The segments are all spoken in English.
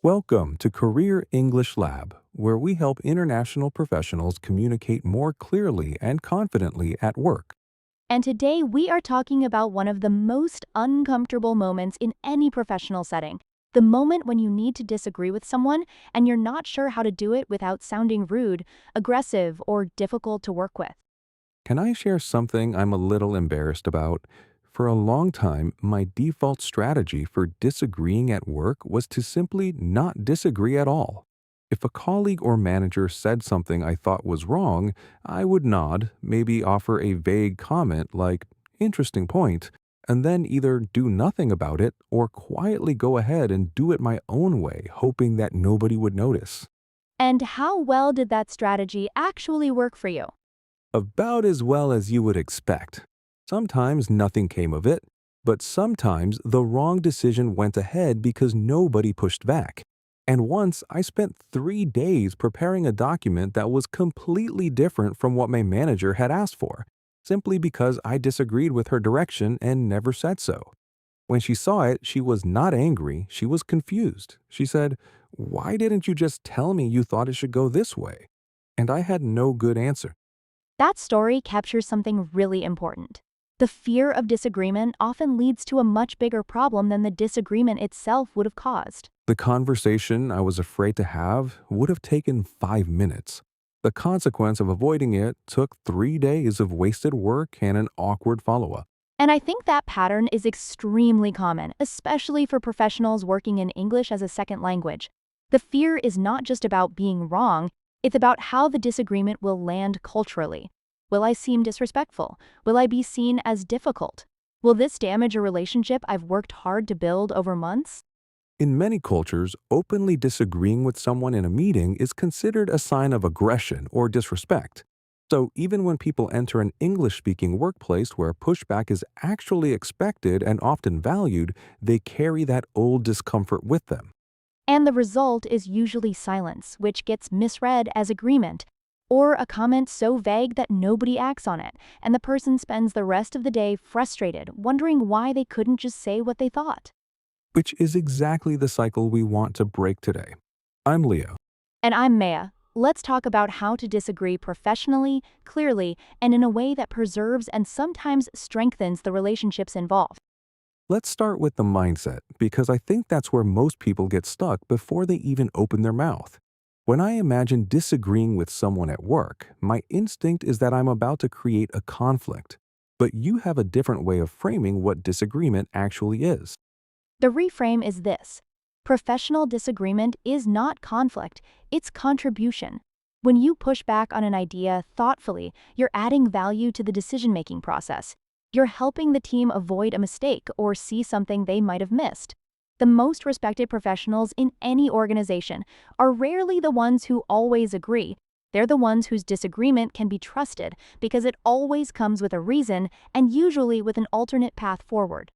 Welcome to Career English Lab, where we help international professionals communicate more clearly and confidently at work. And today we are talking about one of the most uncomfortable moments in any professional setting. The moment when you need to disagree with someone and you're not sure how to do it without sounding rude, aggressive, or difficult to work with. Can I share something I'm a little embarrassed about? For a long time, my default strategy for disagreeing at work was to simply not disagree at all. If a colleague or manager said something I thought was wrong, I would nod, maybe offer a vague comment like, interesting point, and then either do nothing about it or quietly go ahead and do it my own way, hoping that nobody would notice. And how well did that strategy actually work for you? About as well as you would expect. Sometimes nothing came of it, but sometimes the wrong decision went ahead because nobody pushed back. And once I spent 3 days preparing a document that was completely different from what my manager had asked for, simply because I disagreed with her direction and never said so. When she saw it, she was not angry, she was confused. She said, "Why didn't you just tell me you thought it should go this way?" And I had no good answer. That story captures something really important. The fear of disagreement often leads to a much bigger problem than the disagreement itself would have caused. The conversation I was afraid to have would have taken 5 minutes. The consequence of avoiding it took 3 days of wasted work and an awkward follow up. And I think that pattern is extremely common, especially for professionals working in English as a second language. The fear is not just about being wrong, it's about how the disagreement will land culturally. Will I seem disrespectful? Will I be seen as difficult? Will this damage a relationship I've worked hard to build over months? In many cultures, openly disagreeing with someone in a meeting is considered a sign of aggression or disrespect. So even when people enter an English speaking workplace where pushback is actually expected and often valued, they carry that old discomfort with them. And the result is usually silence, which gets misread as agreement, or a comment so vague that nobody acts on it, and the person spends the rest of the day frustrated, wondering why they couldn't just say what they thought. Which is exactly the cycle we want to break today. I'm Leo. And I'm Maya. Let's talk about how to disagree professionally, clearly, and in a way that preserves and sometimes strengthens the relationships involved. Let's start with the mindset, because I think that's where most people get stuck before they even open their mouth. When I imagine disagreeing with someone at work, my instinct is that I'm about to create a conflict. But you have a different way of framing what disagreement actually is. The reframe is this: professional disagreement is not conflict, it's contribution. When you push back on an idea thoughtfully, you're adding value to the decision making process. You're helping the team avoid a mistake or see something they might have missed. The most respected professionals in any organization are rarely the ones who always agree. They're the ones whose disagreement can be trusted because it always comes with a reason and usually with an alternate path forward.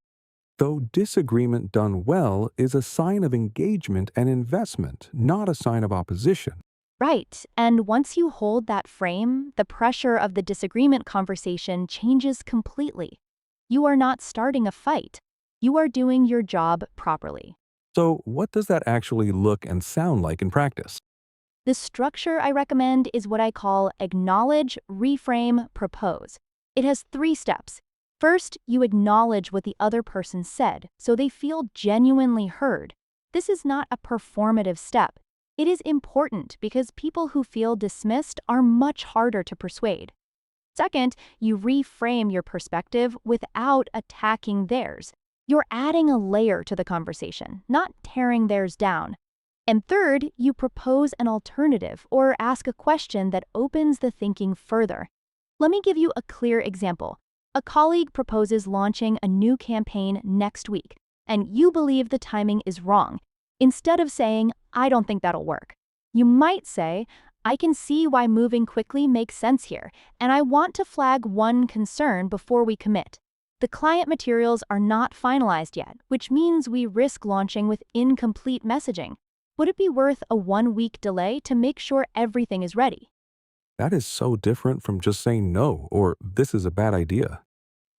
Though disagreement done well is a sign of engagement and investment, not a sign of opposition. Right, and once you hold that frame, the pressure of the disagreement conversation changes completely. You are not starting a fight. You are doing your job properly. So, what does that actually look and sound like in practice? The structure I recommend is what I call acknowledge, reframe, propose. It has 3 steps. First, you acknowledge what the other person said, so they feel genuinely heard. This is not a performative step. It is important because people who feel dismissed are much harder to persuade. Second, you reframe your perspective without attacking theirs. You're adding a layer to the conversation, not tearing theirs down. And third, you propose an alternative or ask a question that opens the thinking further. Let me give you a clear example. A colleague proposes launching a new campaign next week, and you believe the timing is wrong. Instead of saying, "I don't think that'll work," you might say, "I can see why moving quickly makes sense here, and I want to flag one concern before we commit. The client materials are not finalized yet, which means we risk launching with incomplete messaging. Would it be worth a 1 week delay to make sure everything is ready?" That is so different from just saying no or this is a bad idea.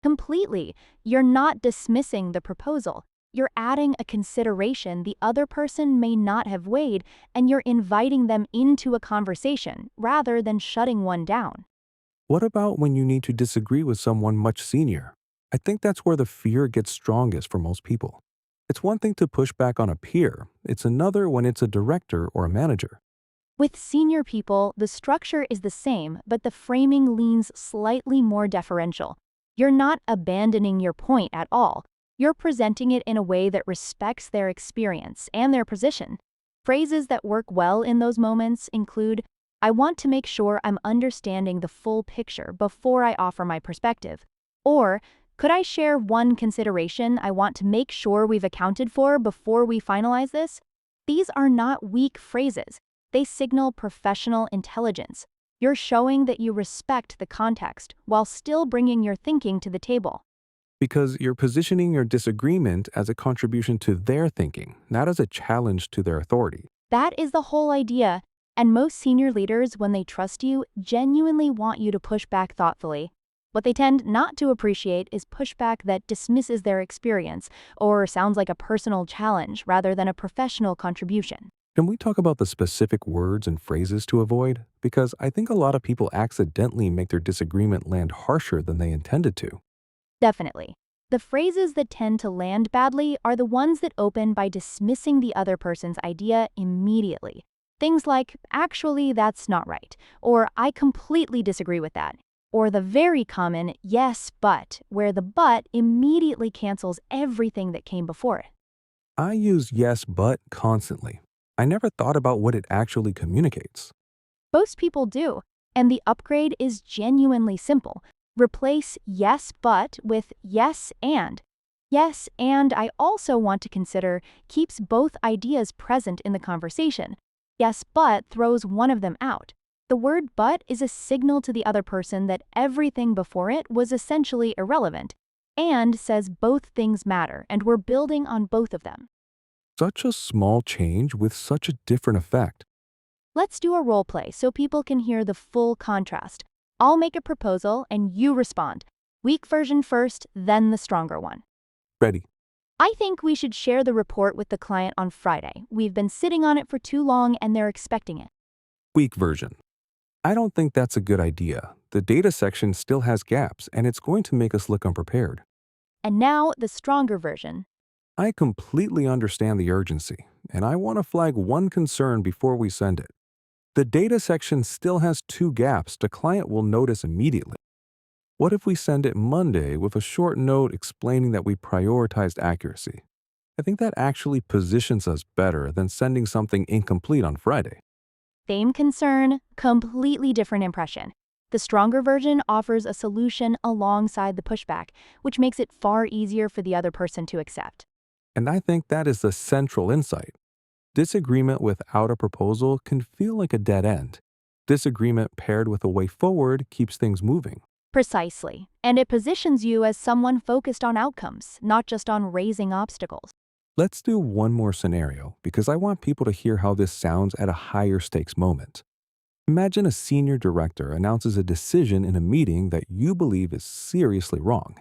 Completely. You're not dismissing the proposal. you're adding a consideration the other person may not have weighed, and you're inviting them into a conversation rather than shutting one down. What about when you need to disagree with someone much senior? I think that's where the fear gets strongest for most people. It's one thing to push back on a peer, it's another when it's a director or a manager. With senior people, the structure is the same, but the framing leans slightly more deferential. You're not abandoning your point at all. You're presenting it in a way that respects their experience and their position. Phrases that work well in those moments include, I want to make sure I'm understanding the full picture before I offer my perspective. Or, could I share one consideration I want to make sure we've accounted for before we finalize this? These are not weak phrases. They signal professional intelligence. You're showing that you respect the context while still bringing your thinking to the table. Because you're positioning your disagreement as a contribution to their thinking, not as a challenge to their authority. That is the whole idea. And most senior leaders, when they trust you, genuinely want you to push back thoughtfully. What they tend not to appreciate is pushback that dismisses their experience or sounds like a personal challenge rather than a professional contribution. Can we talk about the specific words and phrases to avoid? Because I think a lot of people accidentally make their disagreement land harsher than they intended to. Definitely. The phrases that tend to land badly are the ones that open by dismissing the other person's idea immediately. Things like, actually, that's not right, or I completely disagree with that, or the very common, yes, but, where the but immediately cancels everything that came before it. I use yes but constantly. I never thought about what it actually communicates. Most people do, and the upgrade is genuinely simple. Replace yes but with yes and. Yes, and I also want to consider keeps both ideas present in the conversation. Yes, but throws one of them out. The word but is a signal to the other person that everything before it was essentially irrelevant, and says both things matter and we're building on both of them. Such a small change with such a different effect. Let's do a role play so people can hear the full contrast. I'll make a proposal and you respond. Weak version first, then the stronger one. Ready. I think we should share the report with the client on Friday. We've been sitting on it for too long and they're expecting it. Weak version. I don't think that's a good idea. The data section still has gaps and it's going to make us look unprepared. And now the stronger version. I completely understand the urgency, and I want to flag one concern before we send it. The data section still has two gaps the client will notice immediately. What if we send it Monday with a short note explaining that we prioritized accuracy? I think that actually positions us better than sending something incomplete on Friday. Same concern, completely different impression. The stronger version offers a solution alongside the pushback, which makes it far easier for the other person to accept. And I think that is the central insight. Disagreement without a proposal can feel like a dead end. Disagreement paired with a way forward keeps things moving. Precisely. And it positions you as someone focused on outcomes, not just on raising obstacles. Let's do one more scenario because I want people to hear how this sounds at a higher stakes moment. Imagine a senior director announces a decision in a meeting that you believe is seriously wrong.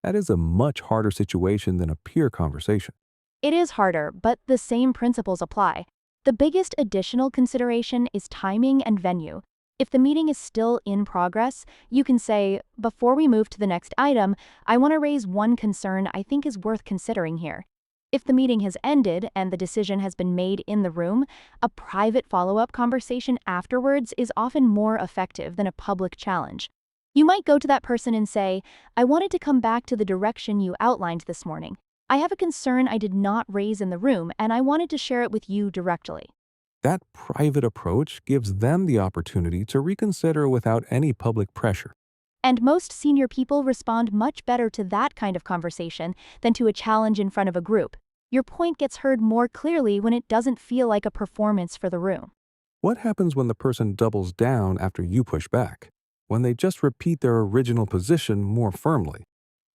That is a much harder situation than a peer conversation. It is harder, but the same principles apply. The biggest additional consideration is timing and venue. If the meeting is still in progress, you can say, before we move to the next item, I want to raise one concern I think is worth considering here. If the meeting has ended and the decision has been made in the room, a private follow-up conversation afterwards is often more effective than a public challenge. You might go to that person and say, I wanted to come back to the direction you outlined this morning. I have a concern I did not raise in the room, and I wanted to share it with you directly. That private approach gives them the opportunity to reconsider without any public pressure. And most senior people respond much better to that kind of conversation than to a challenge in front of a group. Your point gets heard more clearly when it doesn't feel like a performance for the room. What happens when the person doubles down after you push back? When they just repeat their original position more firmly?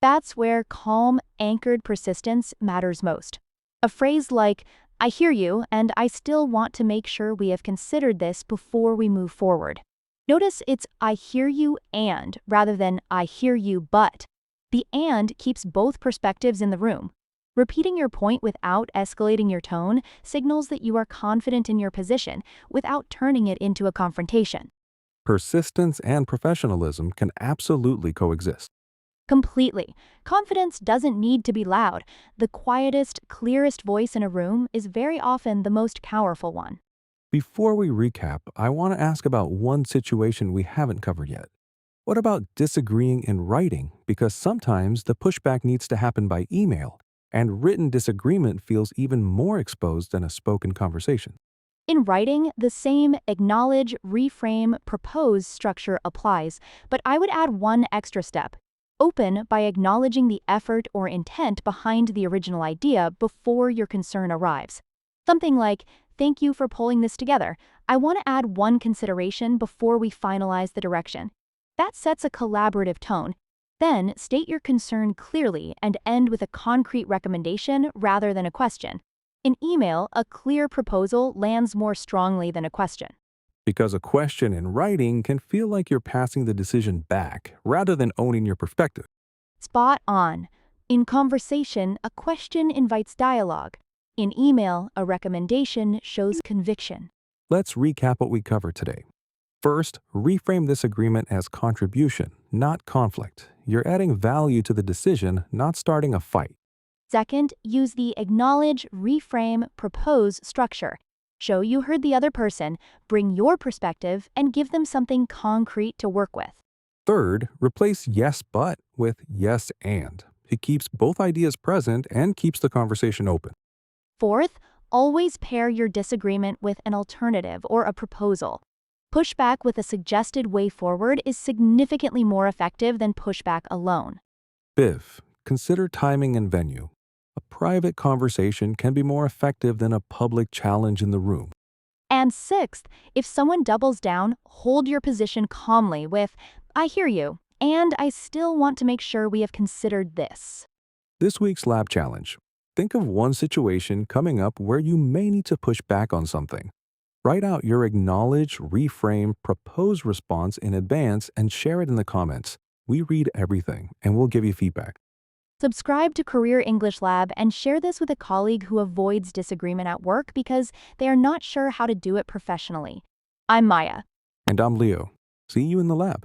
That's where calm, anchored persistence matters most. A phrase like, I hear you, and I still want to make sure we have considered this before we move forward. Notice it's I hear you and rather than I hear you but. The and keeps both perspectives in the room. Repeating your point without escalating your tone signals that you are confident in your position without turning it into a confrontation. Persistence and professionalism can absolutely coexist. Completely. Confidence doesn't need to be loud. The quietest, clearest voice in a room is very often the most powerful one. Before we recap, I want to ask about one situation we haven't covered yet. What about disagreeing in writing? Because sometimes the pushback needs to happen by email, and written disagreement feels even more exposed than a spoken conversation. In writing, the same acknowledge, reframe, propose structure applies, but I would add one extra step. Open by acknowledging the effort or intent behind the original idea before your concern arrives. Something like, "Thank you for pulling this together. I want to add one consideration before we finalize the direction." That sets a collaborative tone. Then state your concern clearly and end with a concrete recommendation rather than a question. In email, a clear proposal lands more strongly than a question. Because a question in writing can feel like you're passing the decision back rather than owning your perspective. Spot on. In conversation, a question invites dialogue. In email, a recommendation shows conviction. Let's recap what we covered today. First, reframe this agreement as contribution, not conflict. You're adding value to the decision, not starting a fight. Second, use the acknowledge, reframe, propose structure. Show you heard the other person, bring your perspective, and give them something concrete to work with. Third, replace yes but with yes and. It keeps both ideas present and keeps the conversation open. Fourth, always pair your disagreement with an alternative or a proposal. Pushback with a suggested way forward is significantly more effective than pushback alone. Fifth, consider timing and venue. A private conversation can be more effective than a public challenge in the room. And sixth, if someone doubles down, hold your position calmly with, "I hear you, and I still want to make sure we have considered this." This week's lab challenge. Think of one situation coming up where you may need to push back on something. Write out your acknowledge, reframe, propose response in advance and share it in the comments. We read everything and we'll give you feedback. Subscribe to Career English Lab and share this with a colleague who avoids disagreement at work because they are not sure how to do it professionally. I'm Maya. And I'm Leo. See you in the lab.